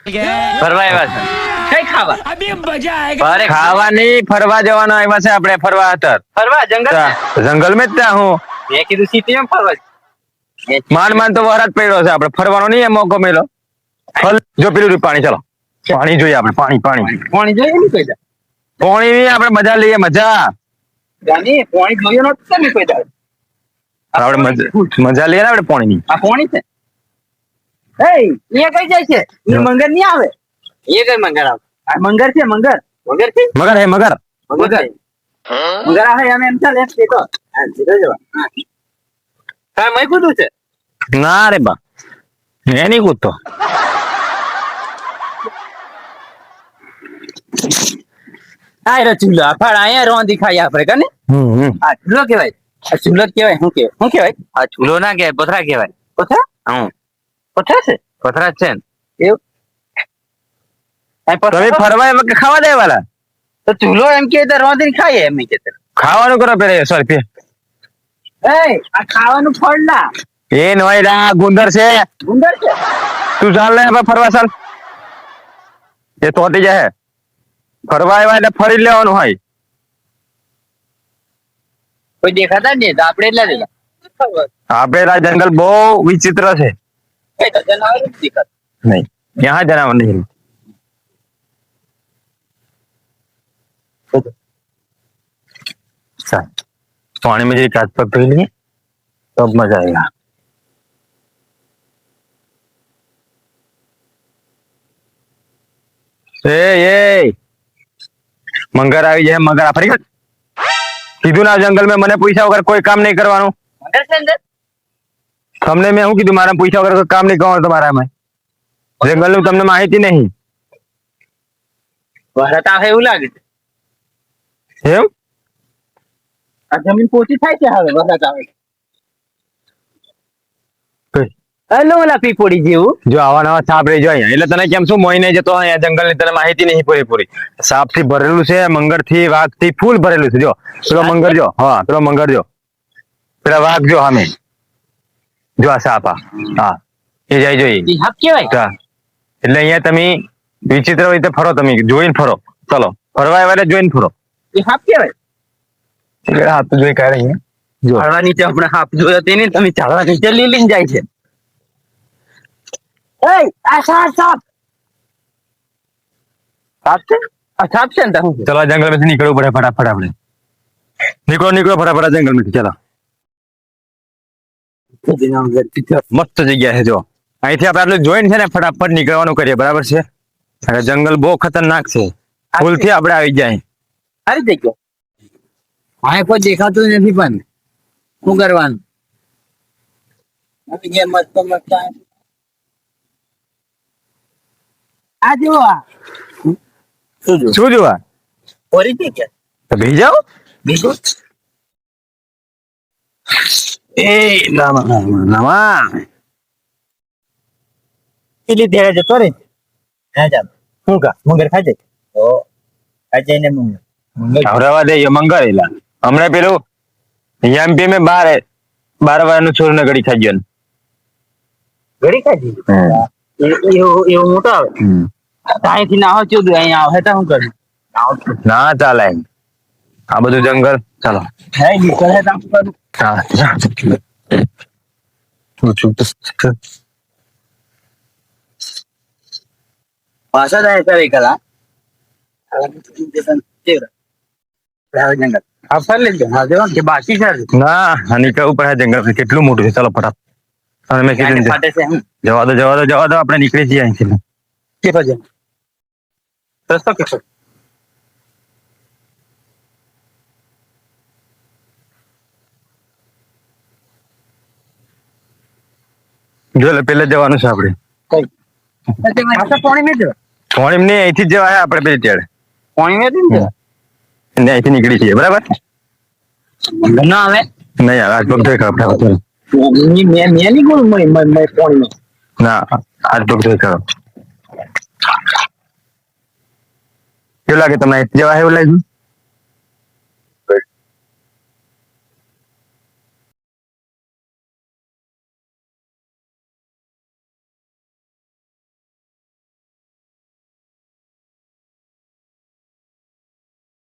ફરવા આવ્યા છે કઈ ખાવા અરે ખાવા નહીં, ફરવા જવાનો આવ્યા છે આપણે. ફરવા હતા ફરવા જંગલ જંગલ માં જ ત્યાં હું મેં કીધું સિટીમાં ફરવા માંડ તો વરસાદ પડ્યો છે, આપણે ફરવાનો નહીં મોકો મેલો. જો પેલું રહ્યું પાણી, ચાલો પાણી જોઈએ આપણે. પાણી પાણી પાણી જોઈએ નહીં કોઈ દા પાણી નહીં, આપણે મજા લઈએ, મજા. જાની પાણી જોયું નતું તમે કોઈ દા આપણે મજા લઈએ ને આપણે પાણી ની. આ પાણી છે એ કઈ જાય છે એ મંગર નહીં આવે એ કઈ મંગર આવે આ મંગર છે મંગર મંગર છે મગર હે મગર. મંગર મંગર આવે અમે એમ ચાલે એમ તો હા સીધો જવા હા મેં કીધું છે ના રે બા, મેં નહીં કૂદતો. આ રે ચૂલો ફાળ અહીંયા રોંધી ખાઈ આપણે કને આ ચૂલો કહેવાય આ ચૂલો જ કહેવાય શું કહેવાય આ ચૂલો ના કહેવાય, પથરા કહેવાય. પથરા હું પથરા છે પથરા જ છે ને. એવું તમે ફરવા એમાં કે ખાવા દે વાલા તો ચૂલો એમ કે રોંધીને ખાઈએ એમ કે ખાવાનું કરો પેલા. સોરી આ ખાવાનું ફળ ના એ નોયડા ગુંદર છે. ગુંદર છે તું ચાલ ને હવે ફરવા ચાલ. એ તોટી જાય ફરવા આવ્યા એટલે ફરી લેવાનું હોય. કોઈ દેખાતા જ નહીં તો આપણે એટલા દેલા આપેલા જંગલ બહુ વિચિત્ર છે. કઈ તો જનાવર જ દેખાતા નહીં, यहाँ जनावर नहीं. पानी में जो काट पर पी लिए तब मजा आएगा. એ મંગર આવી જાય. મંગર ફરી કીધું ના જંગલ માં મને પૈસા વગર કોઈ કામ નહીં કરવાનું. મંગર છે અંદર તમને મેં શું કીધું, મારા પૈસા વગર કોઈ કામ નહીં કરવાનું તમારામાં. જંગલ નું તમને માહિતી નહીં. વરસાદ આવે એવું લાગે છે એમ આ જમીન પોચી થાય છે હવે વરસાદ આવે હેલો ઓલા પીપોડી જેવું જો આવા નવા સાપ રહી જાય એટલે તને કેમ શું મોઈ નહીં જતો અહીંયા જંગલ ની તને માહિતી નહીં પૂરેપૂરી. સાપ થી ભરેલું છે, મંગર થી વાઘ થી ફૂલ ભરેલું છે. જો પેલો મંગર જો, હા પેલો મંગર જો, પેલા વાઘ જો સામે જો, આ સાપ હા એ જાય જોઈ. હાપ કેવાય એટલે અહીંયા તમે વિચિત્ર રીતે ફરો, તમે જોઈને ફરો. ચલો ફરવા આવ્યા જોઈને ફરો. એ હાપ કેવાય હાથ જોઈ કાઢે જો ઝાડવા નીચે આપણે હાપ જોયો તેને તમે ઝાડવા નીચે લીલીને જાય છે. આ સાપ સાપ સાપ છે આ સાપ છે ને હું ચલો જંગલ માંથી નીકળવું પડે ફટાફટ. આપણે નીકળો ફટાફટ જંગલ માંથી. ચાલો મસ્ત જગ્યા છે. જો અહીંથી આપણે આટલું જોઈને છે ને ફટાફટ નીકળવાનું કરીએ, બરાબર છે. જંગલ બહુ ખતરનાક છે, ફૂલ થી આપણે આવી જાય. સારી જગ્યા હા કોઈ દેખાતું નથી પણ શું કરવાનું મસ્ત મસ્ત આ જો શું જોવા ઓરી જગ્યા ભી જાઓ બીજું એ નામા પેલી ધેરે જતો રે હા ચાલ શું કા મગર ખાઈ જાય તો ખાઈ જાય ને મગર રવા દે મંગર એલા. હમણાં પેલું એમપી મેં 12 વાર નું છોડ ને ઘડી ખાઈ ગયો. ઘડી ખાઈ એવું મોટો આવે અહીંથી ના આવે ચોદું અહીંયા આવે તો શું કરું ના ચાલે આ બધું જંગલ. ચાલો હે નીકળે તો શું કરું પાછા જાય ત્યારે કલા જંગલ આ ફર લેજો હા દેવા કે બાકી છે ના આ નીકળવું પડે જંગલ. કેટલું મોટું છે. ચાલો ફટાફટ. અને મેં કીધું ફાટે છે હું જવા દો આપણે નીકળી જઈએ અહીંથી. કેટલો છે રસ્તો કેટલો જો પેલા જવાનું છે આપણે. પાણી મેં પાણી નહીં, અહીંથી જ જવાય આપણે પેલી ટેડ. પાણી મેં ને અહીંથી નીકળી જઈએ, બરાબર. ના આવે નહીં આવે આજ પગ ધોઈ કાઢો ફટાફટ. મેં નહીં ગયું પાણી ના આજ પગ ધોઈ કાઢો. કેવું લાગે તમને? અહીંથી જવાય એવું લાગ્યું?